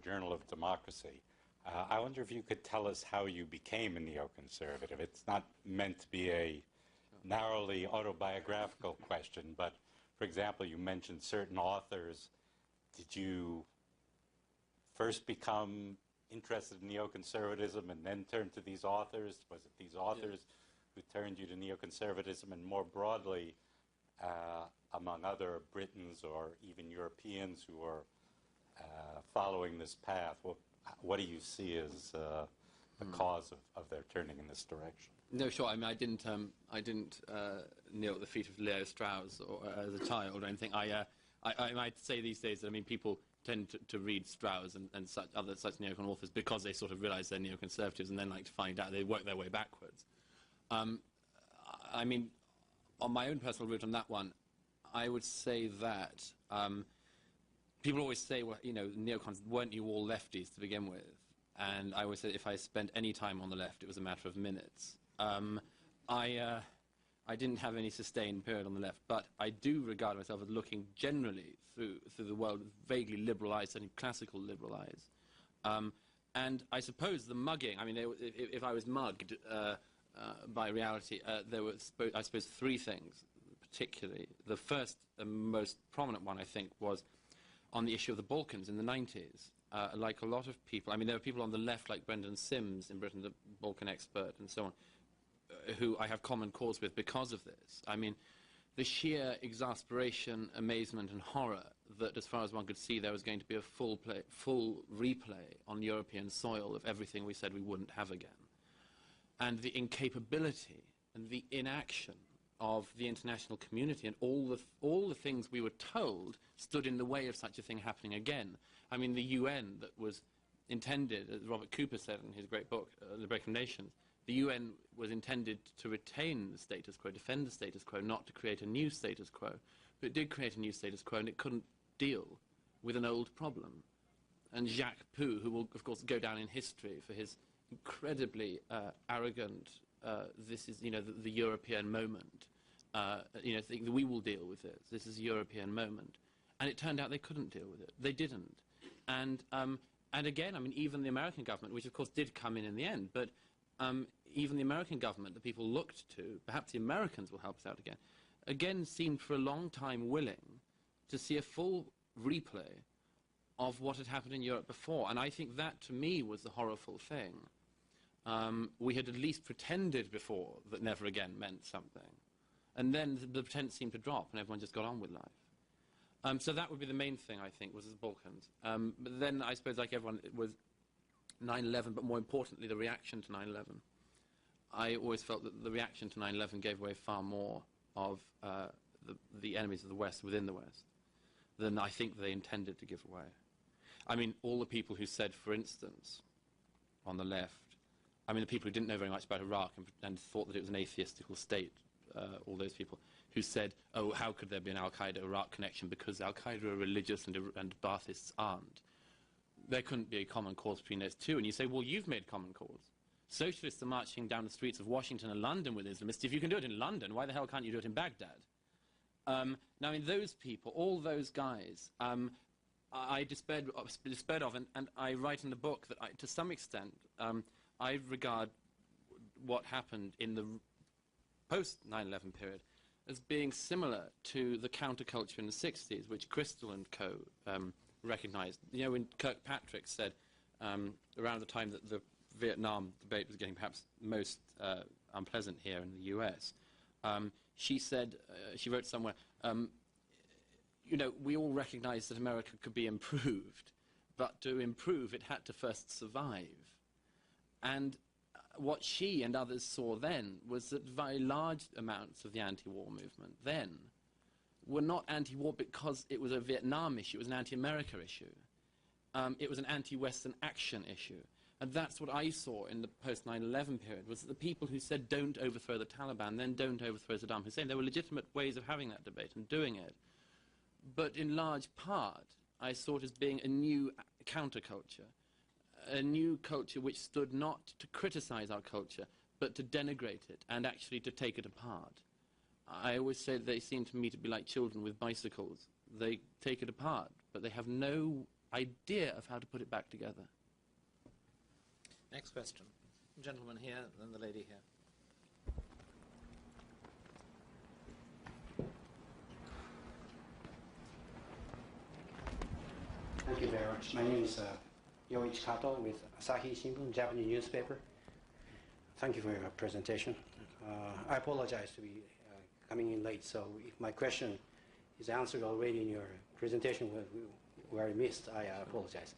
Journal of Democracy. I wonder if you could tell us how you became a neoconservative. It's not meant to be a narrowly autobiographical question, but, for example, you mentioned certain authors. Did you first become interested in neoconservatism and then turn to these authors? Was it these authors who turned you to neoconservatism? And more broadly, among other Britons or even Europeans who are following this path, what do you see as the cause of their turning in this direction? No, sure. I mean, I didn't kneel at the feet of Leo Strauss or, as a child or anything. I might say these days that, I mean, people tend to read Strauss and such neocon authors because they sort of realize they're neoconservatives and then like to find out they work their way backwards. I mean, on my own personal route on that one, I would say that people always say, well, you know, neocons, weren't you all lefties to begin with? And I always say if I spent any time on the left, it was a matter of minutes. I didn't have any sustained period on the left, but I do regard myself as looking generally through the world with vaguely liberal eyes, certainly classical liberal eyes. And I suppose the mugging, I mean, if I was mugged by reality, there were, I suppose, three things particularly. The first and most prominent one, I think, was on the issue of the Balkans in the 90s. Like a lot of people, I mean, there were people on the left like Brendan Sims in Britain, the Balkan expert, and so on, who I have common cause with because of this. I mean, the sheer exasperation, amazement, and horror that, as far as one could see, there was going to be a full replay on European soil of everything we said we wouldn't have again. And the incapability and the inaction of the international community and all the things we were told stood in the way of such a thing happening again. I mean, the UN that was intended, as Robert Cooper said in his great book, The Break of Nations, the UN was intended to retain the status quo, defend the status quo, not to create a new status quo. But it did create a new status quo, and it couldn't deal with an old problem. And Jacques Poo, who will, of course, go down in history for his incredibly arrogant, this is, you know, the European moment, you know, think that we will deal with this is a European moment. And it turned out they couldn't deal with it. They didn't. And again, I mean, even the American government, which of course did come in the end, but even the American government that people looked to, perhaps the Americans will help us out again seemed for a long time willing to see a full replay of what had happened in Europe before. And I think that, to me, was the horrible thing. We had at least pretended before that never again meant something. And then the pretense seemed to drop, and everyone just got on with life. So that would be the main thing, I think, was the Balkans. But then, I suppose, like everyone, it was 9/11, but more importantly, the reaction to 9/11. I always felt that the reaction to 9/11 gave away far more of the enemies of the West within the West than I think they intended to give away. I mean, all the people who said, for instance, on the left, I mean, the people who didn't know very much about Iraq and thought that it was an atheistical state, all those people who said, oh, how could there be an Al-Qaeda-Iraq connection because Al-Qaeda are religious and Baathists aren't. There couldn't be a common cause between those two. And you say, well, you've made common cause. Socialists are marching down the streets of Washington and London with Islamists. If you can do it in London, why the hell can't you do it in Baghdad? Now, I mean, those people, all those guys, I despaired of, and I write in the book that, to some extent, I regard what happened in the post-9/11 period as being similar to the counterculture in the 60s, which Crystal and co. recognized. You know, when Kirkpatrick said, around the time that the Vietnam debate was getting perhaps most unpleasant here in the US, she said, she wrote somewhere, you know, we all recognized that America could be improved, but to improve it had to first survive. And what she and others saw then was that very large amounts of the anti-war movement then were not anti-war because it was a Vietnam issue, it was an anti-America issue. It was an anti-Western action issue. And that's what I saw in the post-9/11 period, was that the people who said don't overthrow the Taliban, then don't overthrow Saddam Hussein, there were legitimate ways of having that debate and doing it. But in large part, I saw it as being a new counterculture, a new culture which stood not to criticize our culture, but to denigrate it and actually to take it apart. I always say they seem to me to be like children with bicycles. They take it apart, but they have no idea of how to put it back together. Next question. Gentleman here, then the lady here. Thank you very much. My name is Yoichi Kato with Asahi Shimbun, Japanese newspaper. Thank you for your presentation. I apologize to be coming in late, so if my question is answered already in your presentation where I missed, I apologize.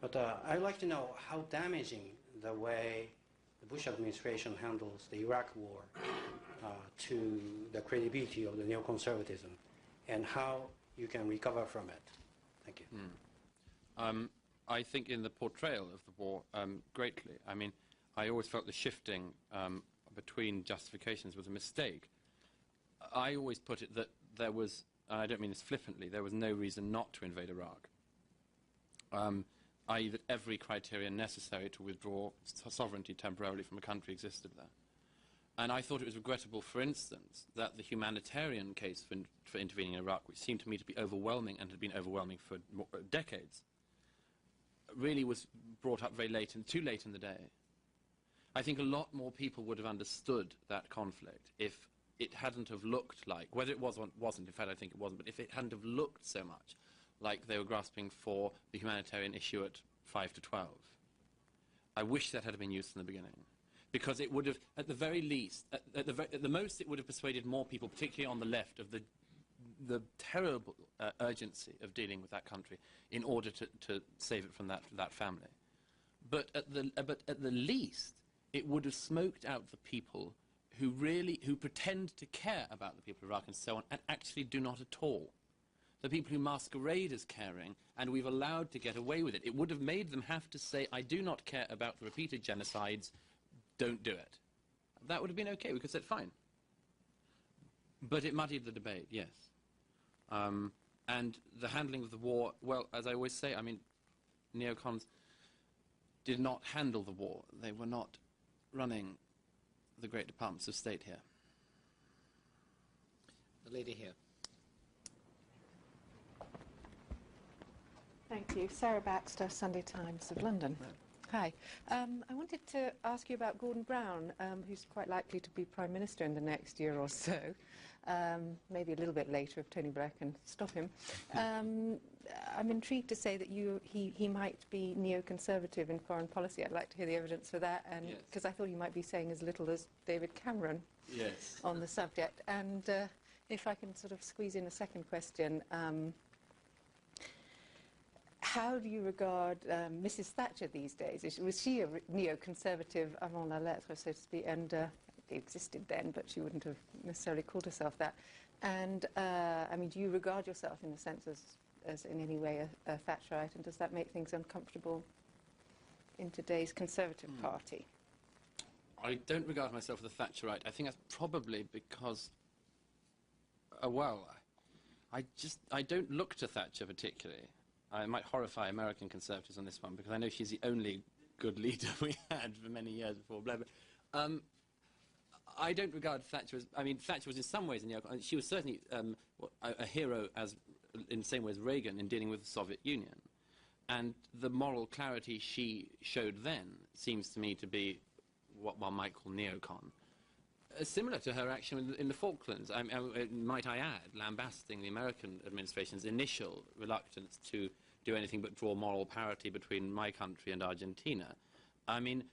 But I'd like to know how damaging the way the Bush administration handles the Iraq war to the credibility of the neoconservatism, and how you can recover from it. Thank you. I think in the portrayal of the war, greatly. I mean, I always felt the shifting between justifications was a mistake. I always put it that there was, and I don't mean this flippantly, there was no reason not to invade Iraq. I.e. that every criterion necessary to withdraw sovereignty temporarily from a country existed there. And I thought it was regrettable, for instance, that the humanitarian case for intervening in Iraq, which seemed to me to be overwhelming and had been overwhelming for decades, really was brought up very late, and too late in the day. I think a lot more people would have understood that conflict if it hadn't have looked like, whether it was or wasn't, in fact I think it wasn't, but if it hadn't have looked so much like they were grasping for the humanitarian issue at 5 to 12. I wish that had been used from the beginning, because it would have, at the very least, at the most, it would have persuaded more people, particularly on the left, of the terrible urgency of dealing with that country in order to save it from that family. But at the least, it would have smoked out the people who pretend to care about the people of Iraq and so on, and actually do not at all. The people who masquerade as caring, and we've allowed to get away with it. It would have made them have to say, I do not care about the repeated genocides, don't do it. That would have been okay, we could have said fine. But it muddied the debate, yes. And the handling of the war, well, as I always say, I mean, neocons did not handle the war. They were not running the great departments of state here. The lady here. Thank you. Sarah Baxter, Sunday Times of London. Hi. I wanted to ask you about Gordon Brown, who's quite likely to be Prime Minister in the next year or so. Maybe a little bit later if Tony Blair can stop him. I'm intrigued to say that he might be neoconservative in foreign policy. I'd like to hear the evidence for that, and because I thought you might be saying as little as David Cameron on the subject. And if I can sort of squeeze in a second question, how do you regard Mrs. Thatcher these days? Was she a neoconservative avant la lettre, so to speak? And it existed then, but she wouldn't have necessarily called herself that. And I mean, do you regard yourself in a sense as in any way a Thatcherite, and does that make things uncomfortable in today's Conservative Party? I don't regard myself as a Thatcherite. I think that's probably because, well, I don't look to Thatcher particularly. I might horrify American conservatives on this one, because I know she's the only good leader we had for many years before Blair. But I don't regard Thatcher as... I mean, Thatcher was in some ways a neocon. She was certainly a hero in the same way as Reagan in dealing with the Soviet Union. And the moral clarity she showed then seems to me to be what one might call neocon. Similar to her action in the Falklands, might I add, lambasting the American administration's initial reluctance to do anything but draw moral parity between my country and Argentina. I mean,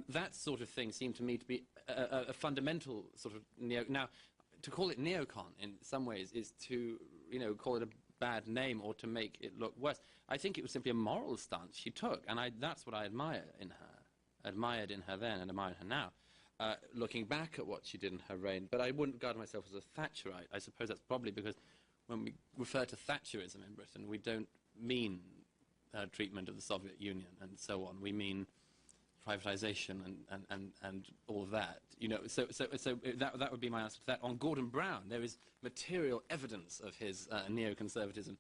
that sort of thing seemed to me to be a fundamental sort of Now, to call it neocon in some ways is to, call it a bad name or to make it look worse. I think it was simply a moral stance she took, and that's what I admired in her then and admire her now. Looking back at what she did in her reign, but I wouldn't regard myself as a Thatcherite. I suppose that's probably because when we refer to Thatcherism in Britain, we don't mean treatment of the Soviet Union and so on. We mean privatisation and all of that. So that would be my answer to that. On Gordon Brown, there is material evidence of his neoconservatism.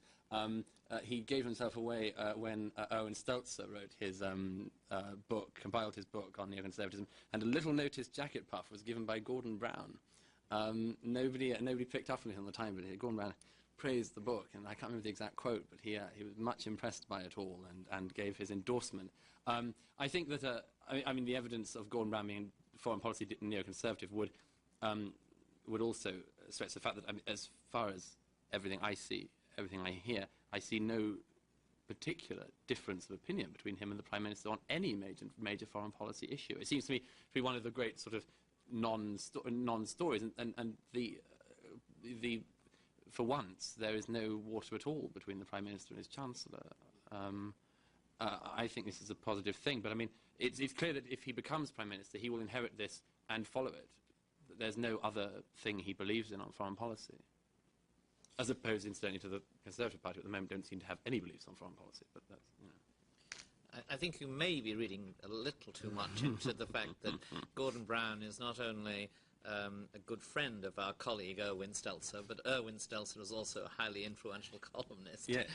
He gave himself away when Owen Stelzer wrote his compiled his book on neoconservatism, and a little notice jacket puff was given by Gordon Brown. Nobody picked up on it on the time, but Gordon Brown praised the book, and I can't remember the exact quote, but he was much impressed by it all and gave his endorsement. I think that, I mean, the evidence of Gordon Brown being foreign policy neoconservative would also stress the fact that, I mean, as far as everything I see, everything I hear, I see no particular difference of opinion between him and the Prime Minister on any major foreign policy issue. It seems to me to be one of the great sort of non-stories, and for once there is no water at all between the Prime Minister and his Chancellor. I think this is a positive thing, but I mean, it's clear that if he becomes Prime Minister, he will inherit this and follow it. There's no other thing he believes in on foreign policy. As opposed, incidentally, to the Conservative Party at the moment, don't seem to have any beliefs on foreign policy. But that's, you know. I think you may be reading a little too much into the fact that Gordon Brown is not only a good friend of our colleague Erwin Stelzer, but Erwin Stelzer is also a highly influential columnist. Yes.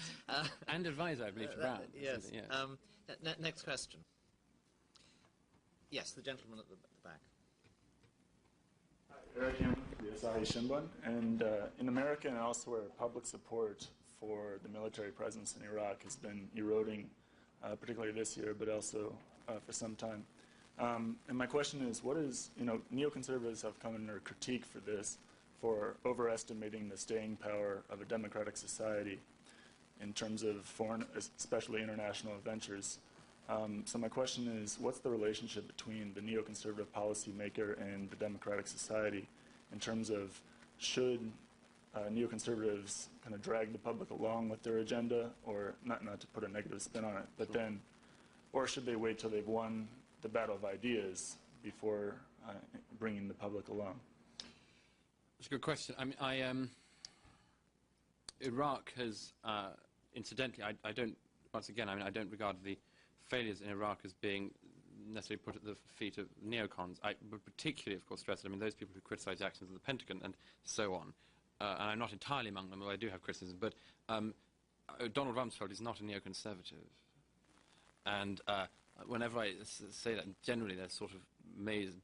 And advisor, I believe, to Brown. Yes. Yes. Next question. Yes, the gentleman at the back. Eric Hammond, the Asahi Shimbun, and in America and elsewhere, public support for the military presence in Iraq has been eroding, particularly this year, but also for some time. And my question is, what is, neoconservatives have come under critique for this, for overestimating the staying power of a democratic society in terms of foreign, especially international ventures. So my question is, what's the relationship between the neoconservative policymaker and the democratic society in terms of should neoconservatives kind of drag the public along with their agenda, or not to put a negative spin on it, but then, or should they wait till they've won the battle of ideas before bringing the public along? That's a good question. I mean, Iraq has, incidentally, I don't, once again, I mean, I don't regard the failures in Iraq as being necessarily put at the feet of neocons. I would particularly, of course, stress it. I mean, those people who criticize the actions of the Pentagon and so on, and I'm not entirely among them, although I do have criticism, but Donald Rumsfeld is not a neoconservative. And whenever I say that, generally there's sort of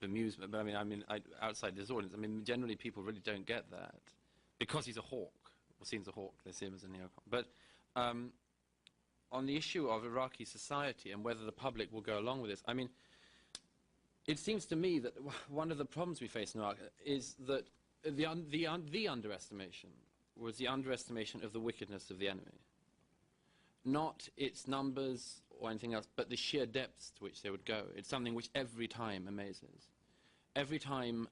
bemusement, but I mean, outside this audience, I mean, generally people really don't get that. Because he's a hawk, or seems a hawk, they see him as a neocon. But on the issue of Iraqi society and whether the public will go along with this, I mean, it seems to me that one of the problems we face in Iraq is that the underestimation was the underestimation of the wickedness of the enemy. Not its numbers or anything else, but the sheer depths to which they would go. It's something which every time amazes. Every time,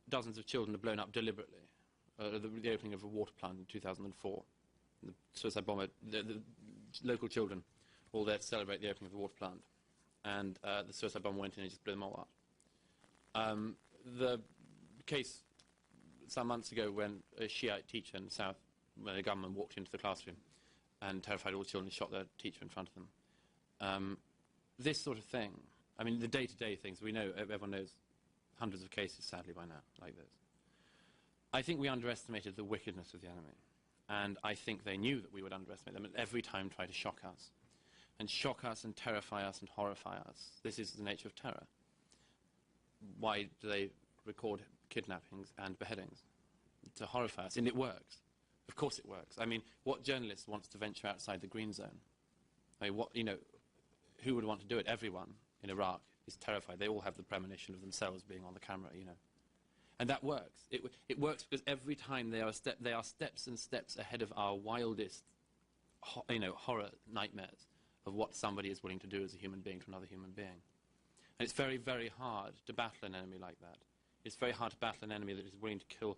dozens of children are blown up deliberately. The opening of a water plant in 2004. The suicide bomber, the local children all there to celebrate the opening of the water plant. And the suicide bomber went in and just blew them all up. The case some months ago when a Shiite teacher in the south, when the gunman walked into the classroom and terrified all the children and shot their teacher in front of them. This sort of thing, I mean, the day-to-day things, we know, everyone knows hundreds of cases, sadly, by now, like this. I think we underestimated the wickedness of the enemy. And I think they knew that we would underestimate them and every time try to shock us. And shock us and terrify us and horrify us. This is the nature of terror. Why do they record kidnappings and beheadings? To horrify us. And it works. Of course it works. I mean, what journalist wants to venture outside the green zone? I mean, who would want to do it? Everyone in Iraq is terrified. They all have the premonition of themselves being on the camera, And that works. It works because every time they are steps and steps ahead of our wildest, horror nightmares of what somebody is willing to do as a human being to another human being. And it's very, very hard to battle an enemy like that. It's very hard to battle an enemy that is willing to kill